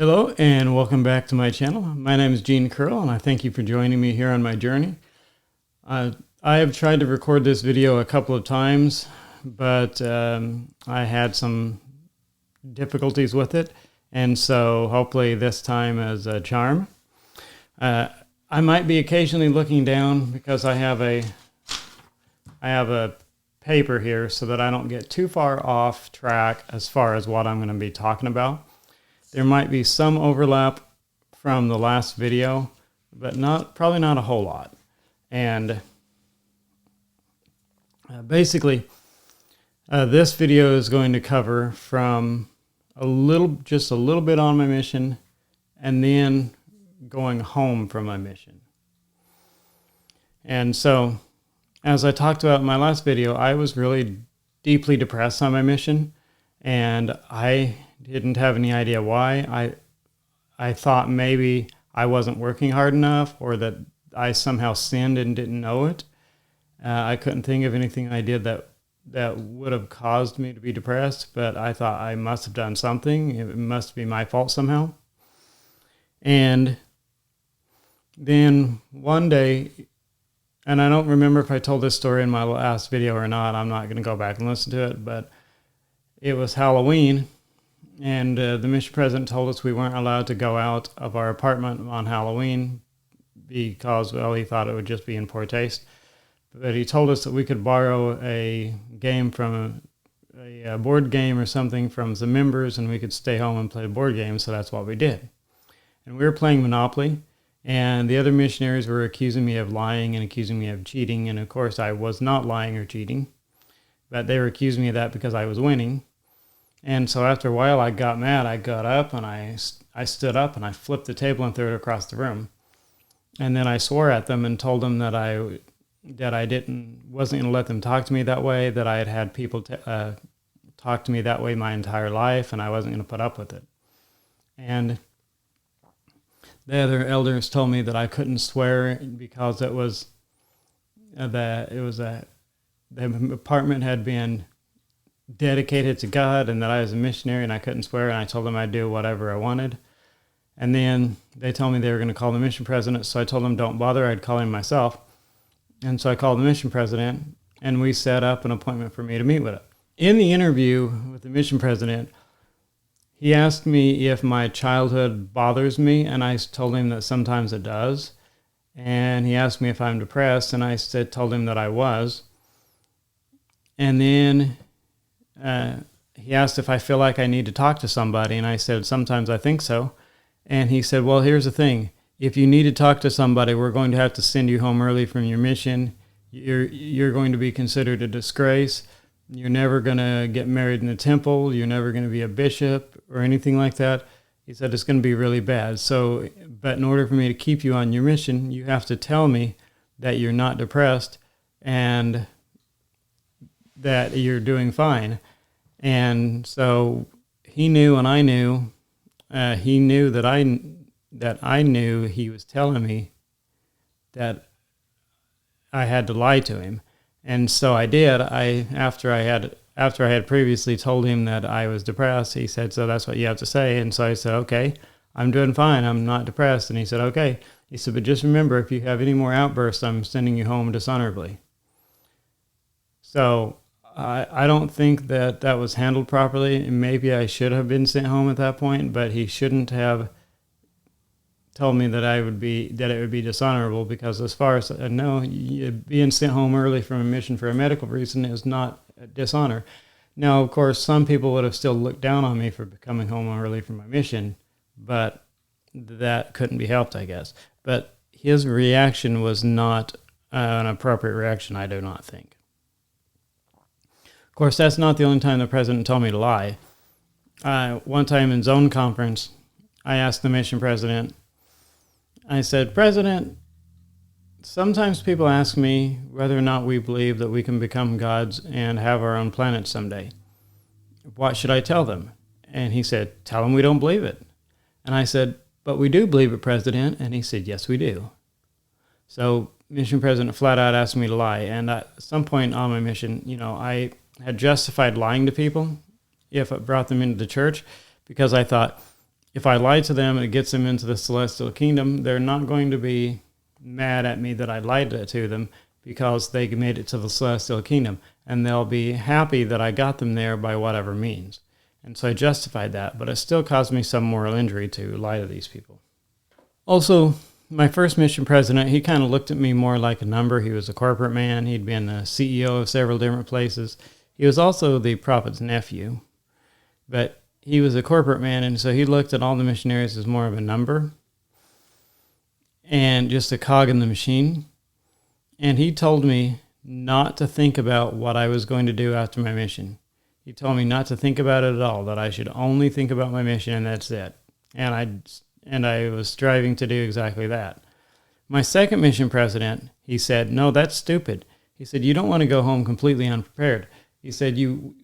Hello and welcome back to my channel. My name is Gene Curl and I thank you for joining me here on my journey. I have tried to record this video a couple of times, but I had some difficulties with it, and so hopefully this time is a charm. I might be occasionally looking down because I have a paper here so that I don't get too far off track as far as what I'm going to be talking about. There might be some overlap from the last video, but probably not a whole lot. And basically, this video is going to cover from just a little bit on my mission, and then going home from my mission. And so, as I talked about in my last video, I was really deeply depressed on my mission, and I didn't have any idea why. I thought maybe I wasn't working hard enough, or that I somehow sinned and didn't know it. I couldn't think of anything I did that would have caused me to be depressed, but I thought I must have done something. It must be my fault somehow. And then one day, and I don't remember if I told this story in my last video or not. I'm not going to go back and listen to it, but it was Halloween. And the mission president told us we weren't allowed to go out of our apartment on Halloween because, well, he thought it would just be in poor taste. But he told us that we could borrow a game from a board game or something from some members, and we could stay home and play board games, so that's what we did. And we were playing Monopoly, and the other missionaries were accusing me of lying and accusing me of cheating, and of course I was not lying or cheating, but they were accusing me of that because I was winning. And so after a while, I got mad. I got up and I stood up and I flipped the table and threw it across the room. And then I swore at them and told them that I wasn't going to let them talk to me that way, that I had had people talk to me that way my entire life, and I wasn't going to put up with it. And the other elders told me that I couldn't swear because the apartment had been dedicated to God, and that I was a missionary and I couldn't swear, and I told them I'd do whatever I wanted. And then they told me they were going to call the mission president, so I told them don't bother, I'd call him myself. And so I called the mission president, and we set up an appointment for me to meet with him. In the interview with the mission president, he asked me if my childhood bothers me, and I told him that sometimes it does. And he asked me if I'm depressed, and I told him that I was. And then he asked if I feel like I need to talk to somebody, and I said, sometimes I think so. And he said, well, here's the thing. If you need to talk to somebody, we're going to have to send you home early from your mission. You're going to be considered a disgrace. You're never going to get married in the temple. You're never going to be a bishop or anything like that. He said, it's going to be really bad. So, but in order for me to keep you on your mission, you have to tell me that you're not depressed and that you're doing fine. And so he knew, and I knew, he knew that I knew he was telling me that I had to lie to him. And so I did. After I had previously told him that I was depressed, he said, so that's what you have to say. And so I said, okay, I'm doing fine. I'm not depressed. And he said, okay. He said, but just remember, if you have any more outbursts, I'm sending you home dishonorably. So I don't think that was handled properly. Maybe I should have been sent home at that point, but he shouldn't have told me that it would be dishonorable, because as far as I know, being sent home early from a mission for a medical reason is not a dishonor. Now, of course, some people would have still looked down on me for coming home early from my mission, but that couldn't be helped, I guess. But his reaction was not an appropriate reaction, I do not think. Of course, that's not the only time the president told me to lie. One time in Zone Conference, I asked the mission president, I said, President, sometimes people ask me whether or not we believe that we can become gods and have our own planet someday. What should I tell them? And he said, tell them we don't believe it. And I said, but we do believe it, President. And he said, yes, we do. So mission president flat out asked me to lie. And at some point on my mission, I had justified lying to people if it brought them into the church, because I thought, if I lie to them and it gets them into the celestial kingdom, they're not going to be mad at me that I lied to them because they made it to the celestial kingdom. And they'll be happy that I got them there by whatever means. And so I justified that, but it still caused me some moral injury to lie to these people. Also, my first mission president, he kind of looked at me more like a number. He was a corporate man. He'd been a CEO of several different places. He was also the prophet's nephew, but he was a corporate man, and so he looked at all the missionaries as more of a number and just a cog in the machine. And he told me not to think about what I was going to do after my mission. He told me not to think about it at all, that I should only think about my mission, and that's it. And I was striving to do exactly that. My second mission president, he said, no, that's stupid. He said, you don't want to go home completely unprepared. He said,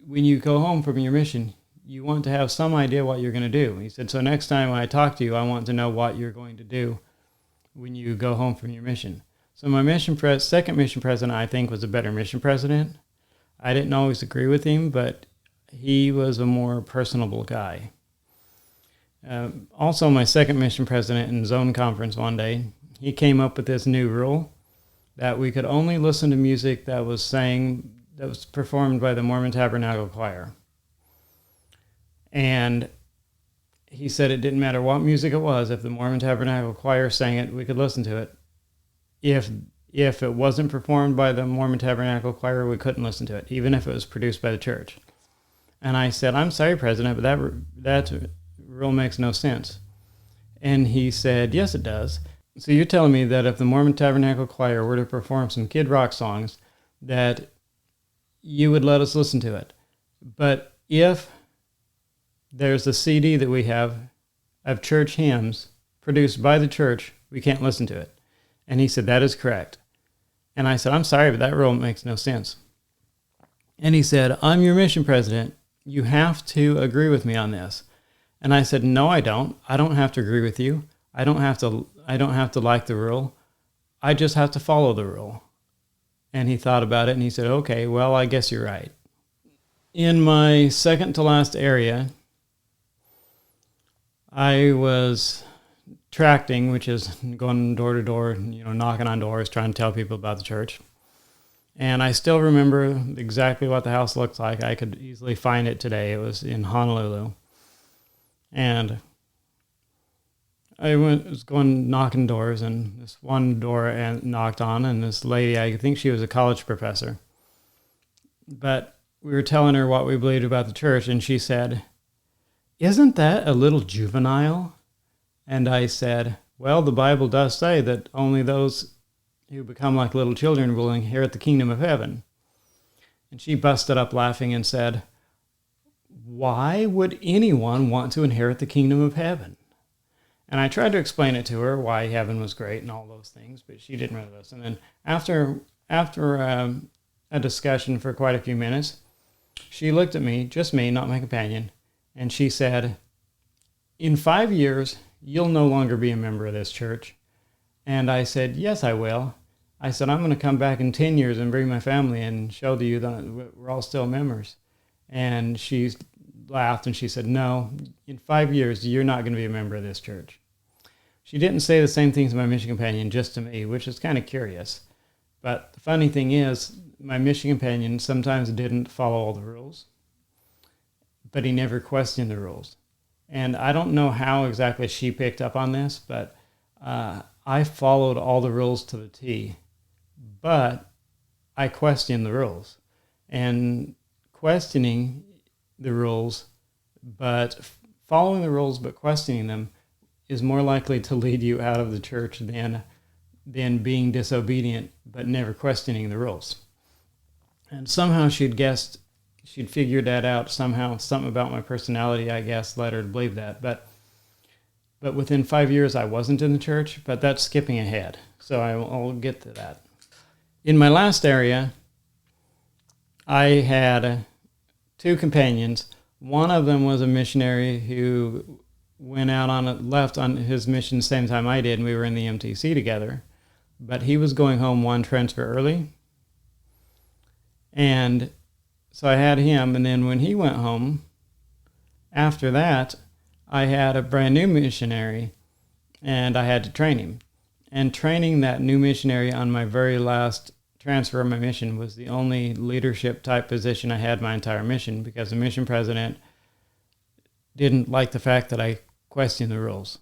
when you go home from your mission, you want to have some idea what you're going to do. He said, so next time when I talk to you, I want to know what you're going to do when you go home from your mission. So my second mission president, I think, was a better mission president. I didn't always agree with him, but he was a more personable guy. Also, my second mission president in zone conference one day, he came up with this new rule that we could only listen to music that was performed by the Mormon Tabernacle Choir. And he said it didn't matter what music it was. If the Mormon Tabernacle Choir sang it, we could listen to it. If it wasn't performed by the Mormon Tabernacle Choir, we couldn't listen to it, even if it was produced by the church. And I said, I'm sorry, President, but that rule makes no sense. And he said, yes, it does. So you're telling me that if the Mormon Tabernacle Choir were to perform some Kid Rock songs, that you would let us listen to it. But if there's a CD that we have of church hymns produced by the church, we can't listen to it. And he said, that is correct. And I said, I'm sorry, but that rule makes no sense. And he said, I'm your mission president. You have to agree with me on this. And I said, no, I don't. I don't have to agree with you. I don't have to like the rule. I just have to follow the rule. And he thought about it and he said, okay, well, I guess you're right. In my second to last area, I was tracting, which is going door to door, knocking on doors, trying to tell people about the church. And I still remember exactly what the house looked like. I could easily find it today. It was in Honolulu. And I was going knocking doors, and this one door knocked on, and this lady, I think she was a college professor. But we were telling her what we believed about the church, and she said, isn't that a little juvenile? And I said, well, the Bible does say that only those who become like little children will inherit the kingdom of heaven. And she busted up laughing and said, why would anyone want to inherit the kingdom of heaven? And I tried to explain it to her, why heaven was great and all those things, but she didn't really listen. And after a discussion for quite a few minutes, she looked at me, just me, not my companion, and she said, in 5 years, you'll no longer be a member of this church. And I said, yes, I will. I said, I'm going to come back in 10 years and bring my family and show to you that we're all still members. And she laughed and she said, no, in 5 years, you're not going to be a member of this church. She didn't say the same things to my mission companion, just to me, which is kind of curious. But the funny thing is, my mission companion sometimes didn't follow all the rules, but he never questioned the rules. And I don't know how exactly she picked up on this, but I followed all the rules to the T, but I questioned the rules. And questioning the rules, but following the rules but questioning them is more likely to lead you out of the church than being disobedient but never questioning the rules. And somehow she'd figured that out somehow. Something about my personality, I guess, led her to believe that. But within 5 years, I wasn't in the church, but that's skipping ahead. So I'll get to that. In my last area, I had two companions. One of them was a missionary who left on his mission the same time I did, and we were in the MTC together. But he was going home one transfer early. And so I had him, and then when he went home, after that, I had a brand new missionary and I had to train him. And training that new missionary on my very last transfer of my mission was the only leadership type position I had my entire mission, because the mission president didn't like the fact that I questioned the rules.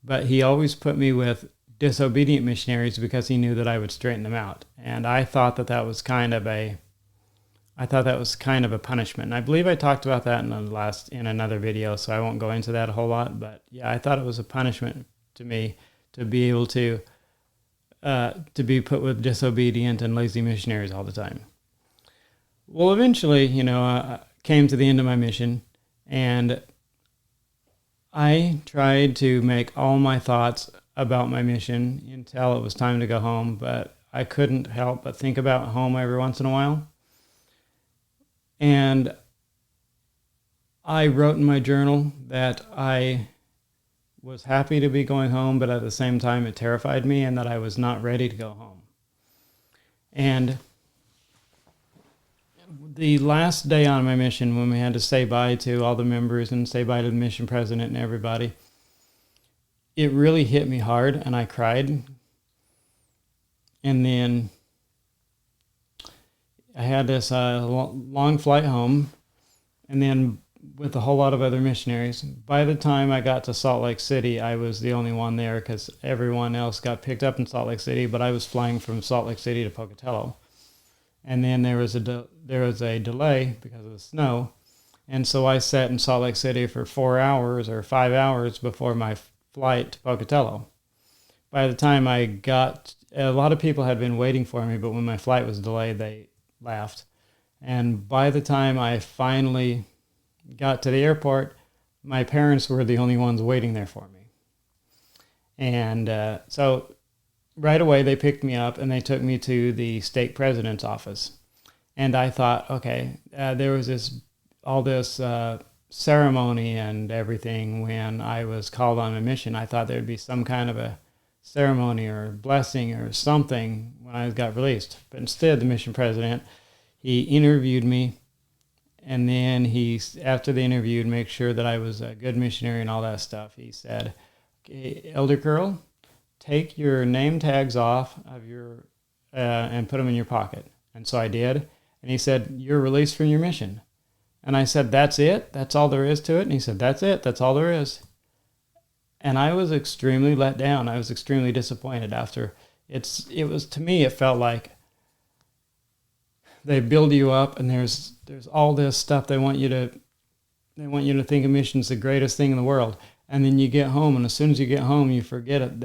But he always put me with disobedient missionaries because he knew that I would straighten them out. And I thought that was kind of a punishment. And I believe I talked about that in another video, so I won't go into that a whole lot. But yeah, I thought it was a punishment to me to be able to be put with disobedient and lazy missionaries all the time. Well, eventually, I came to the end of my mission, and I tried to make all my thoughts about my mission until it was time to go home, but I couldn't help but think about home every once in a while. And I wrote in my journal that I was happy to be going home, but at the same time it terrified me, and that I was not ready to go home. And the last day on my mission, when we had to say bye to all the members and say bye to the mission president and everybody, it really hit me hard, and I cried. And then I had this long flight home, and then with a whole lot of other missionaries. By the time I got to Salt Lake City, I was the only one there because everyone else got picked up in Salt Lake City, but I was flying from Salt Lake City to Pocatello. And then there was a delay because of the snow, and so I sat in Salt Lake City for 4 hours or 5 hours before my flight to Pocatello. By the time I got, a lot of people had been waiting for me, but when my flight was delayed, they left. And by the time I finally got to the airport, my parents were the only ones waiting there for me. And so right away they picked me up and they took me to the stake president's office. And I thought, okay, there was all this ceremony and everything when I was called on a mission. I thought there'd be some kind of a ceremony or blessing or something when I got released. But instead, the mission president, he interviewed me. And then after the interview, to make sure that I was a good missionary and all that stuff, he said, okay, Elder Curl, take your name tags off of your and put them in your pocket. And so I did. And he said, you're released from your mission. And I said, that's it? That's all there is to it? And he said, that's it. That's all there is. And I was extremely let down. I was extremely disappointed after. To me, it felt like they build you up, and there's all this stuff they want you to think a mission's the greatest thing in the world. And then you get home, and as soon as you get home, they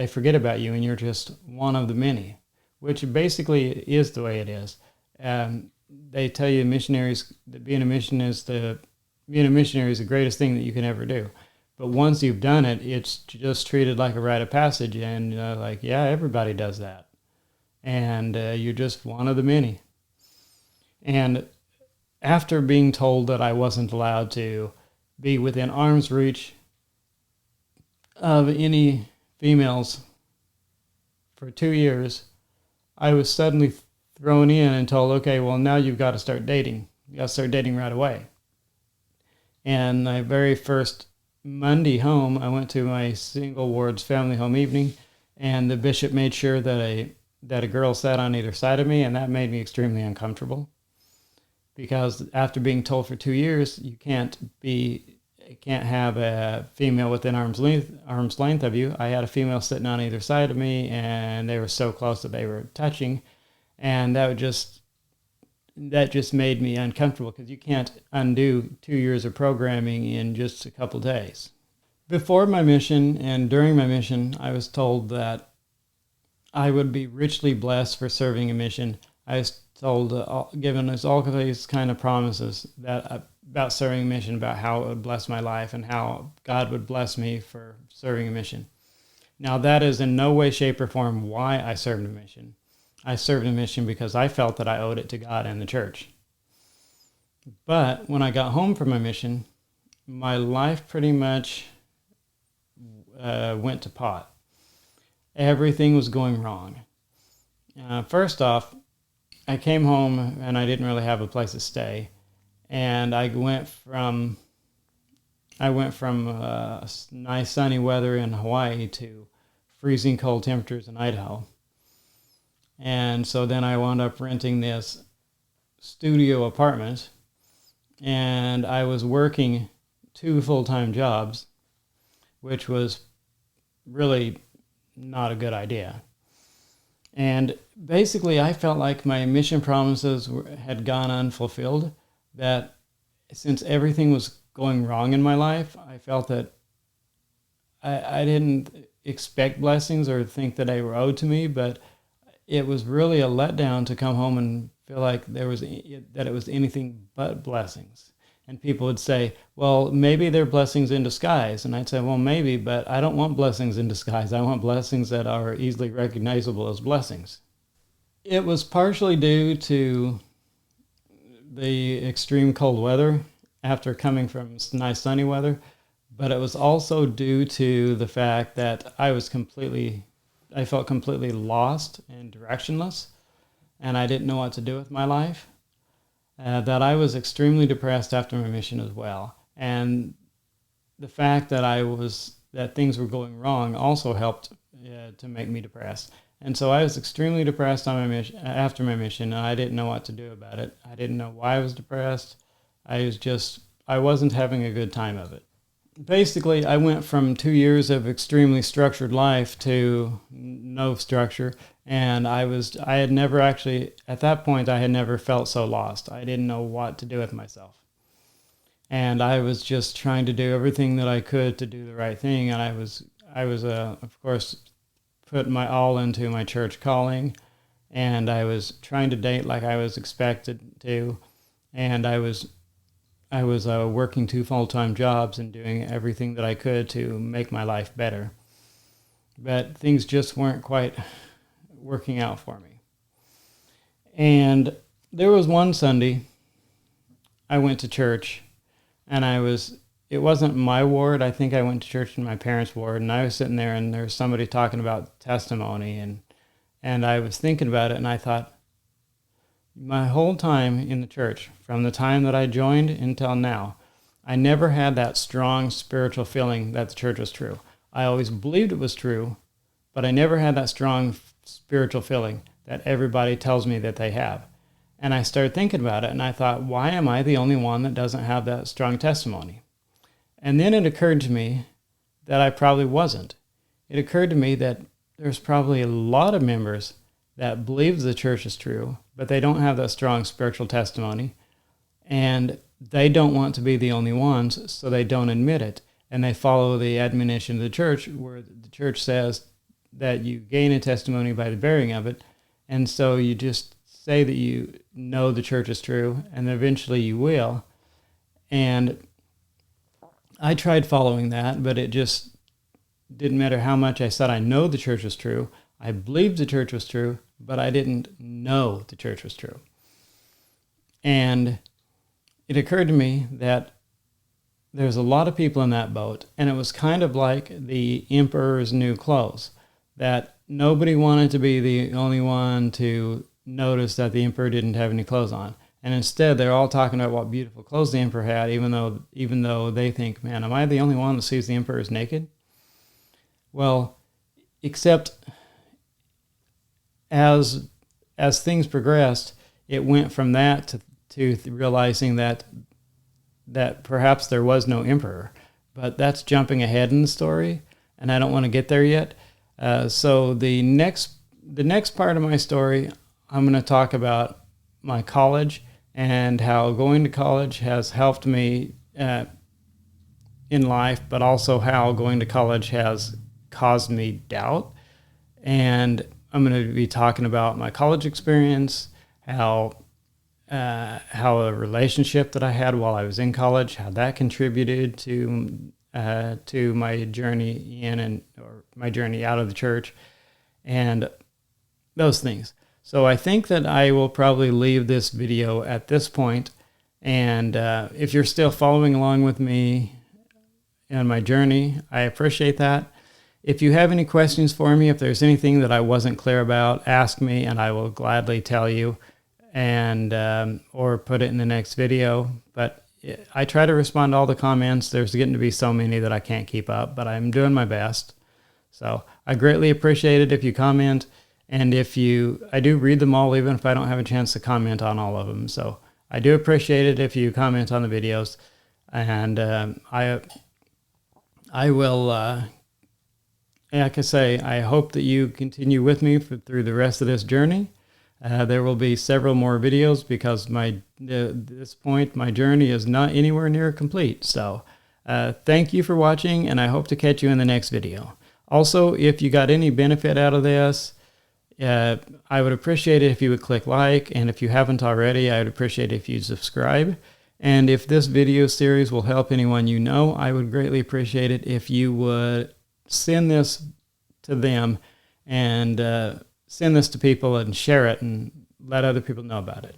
forget about you, and you're just one of the many, which basically is the way it is. They tell you missionaries that being a missionary is the greatest thing that you can ever do. But once you've done it, it's just treated like a rite of passage, and everybody does that. And you're just one of the many. And after being told that I wasn't allowed to be within arm's reach of any females for 2 years, I was suddenly thrown in and told, okay, well, now you've got to start dating. You got to start dating right away. And my very first Monday home, I went to my single ward's family home evening, and the bishop made sure that a girl sat on either side of me, and that made me extremely uncomfortable. Because after being told for 2 years, you can't have a female within arm's length of you. I had a female sitting on either side of me, and they were so close that they were touching, and that just made me uncomfortable, because you can't undo 2 years of programming in just a couple days. Before my mission and during my mission, I was told that I would be richly blessed for serving a mission. I was told, given us all these kind of promises about serving a mission, about how it would bless my life and how God would bless me for serving a mission. Now, that is in no way, shape, or form why I served a mission. I served a mission because I felt that I owed it to God and the church. But when I got home from my mission, my life pretty much went to pot. Everything was going wrong. First off, I came home and I didn't really have a place to stay. And I went from I went from nice sunny weather in Hawaii to freezing cold temperatures in Idaho. And so then I wound up renting this studio apartment, and I was working 2 full-time jobs, which was really not a good idea. And basically, I felt like my mission promises had gone unfulfilled, that since everything was going wrong in my life, I felt that I didn't expect blessings or think that they were owed to me, but it was really a letdown to come home and feel like that it was anything but blessings. And people would say, well, maybe they're blessings in disguise. And I'd say, well, maybe, but I don't want blessings in disguise. I want blessings that are easily recognizable as blessings. It was partially due to the extreme cold weather after coming from nice sunny weather, but it was also due to the fact that I felt completely lost and directionless, and I didn't know what to do with my life. That I was extremely depressed after my mission as well, and the fact that things were going wrong also helped to make me depressed. And so I was extremely depressed on my mission after my mission, and I didn't know what to do about it. I didn't know why I was depressed. I wasn't having a good time of it. Basically, I went from 2 years of extremely structured life to no structure, and I had never actually, at that point, I had never felt so lost. I didn't know what to do with myself. And I was just trying to do everything that I could to do the right thing, and I was of course, put my all into my church calling, and I was trying to date like I was expected to, and I was working 2 full-time jobs and doing everything that I could to make my life better. But things just weren't quite working out for me. And there was one Sunday I went to church, and it wasn't my ward. I think I went to church in my parents' ward, and I was sitting there, and there was somebody talking about testimony, and I was thinking about it, and I thought, my whole time in the church, from the time that I joined until now, I never had that strong spiritual feeling that the church was true. I always believed it was true, but I never had that strong spiritual feeling that everybody tells me that they have. And I started thinking about it, and I thought, why am I the only one that doesn't have that strong testimony? And then it occurred to me that I probably wasn't. It occurred to me that there's probably a lot of members that believe the church is true, but they don't have that strong spiritual testimony, and they don't want to be the only ones, so they don't admit it. And they follow the admonition of the church, where the church says that you gain a testimony by the bearing of it, and so you just say that you know the church is true, and eventually you will. And I tried following that, but it just didn't matter how much I said I know the church was true. I believed the church was true, but I didn't know the church was true. And it occurred to me that there's a lot of people in that boat, and it was kind of like the emperor's new clothes, that nobody wanted to be the only one to notice that the emperor didn't have any clothes on. And instead, they're all talking about what beautiful clothes the emperor had, even though they think, man, am I the only one that sees the emperor as naked? Well, except as things progressed, it went from that to realizing that perhaps there was no emperor. But that's jumping ahead in the story, and I don't want to get there yet. So the next part of my story, I'm going to talk about my college and how going to college has helped me in life, but also how going to college has caused me doubt. And I'm going to be talking about my college experience, how a relationship that I had while I was in college, how that contributed to my journey or my journey out of the church, and those things. So I think that I will probably leave this video at this point. And if you're still following along with me in my journey, I appreciate that. If you have any questions for me, if there's anything that I wasn't clear about, ask me and I will gladly tell you, and or put it in the next video. But I try to respond to all the comments. There's getting to be so many that I can't keep up, but I'm doing my best. So I greatly appreciate it if you comment. And I do read them all, even if I don't have a chance to comment on all of them. So I do appreciate it if you comment on the videos. And I will, like I say, I hope that you continue with me through the rest of this journey. There will be several more videos because at this point, my journey is not anywhere near complete. So thank you for watching, and I hope to catch you in the next video. Also, if you got any benefit out of this, I would appreciate it if you would click like, and if you haven't already, I would appreciate it if you subscribe. And if this video series will help anyone you know, I would greatly appreciate it if you would send this to them and send this to people and share it and let other people know about it.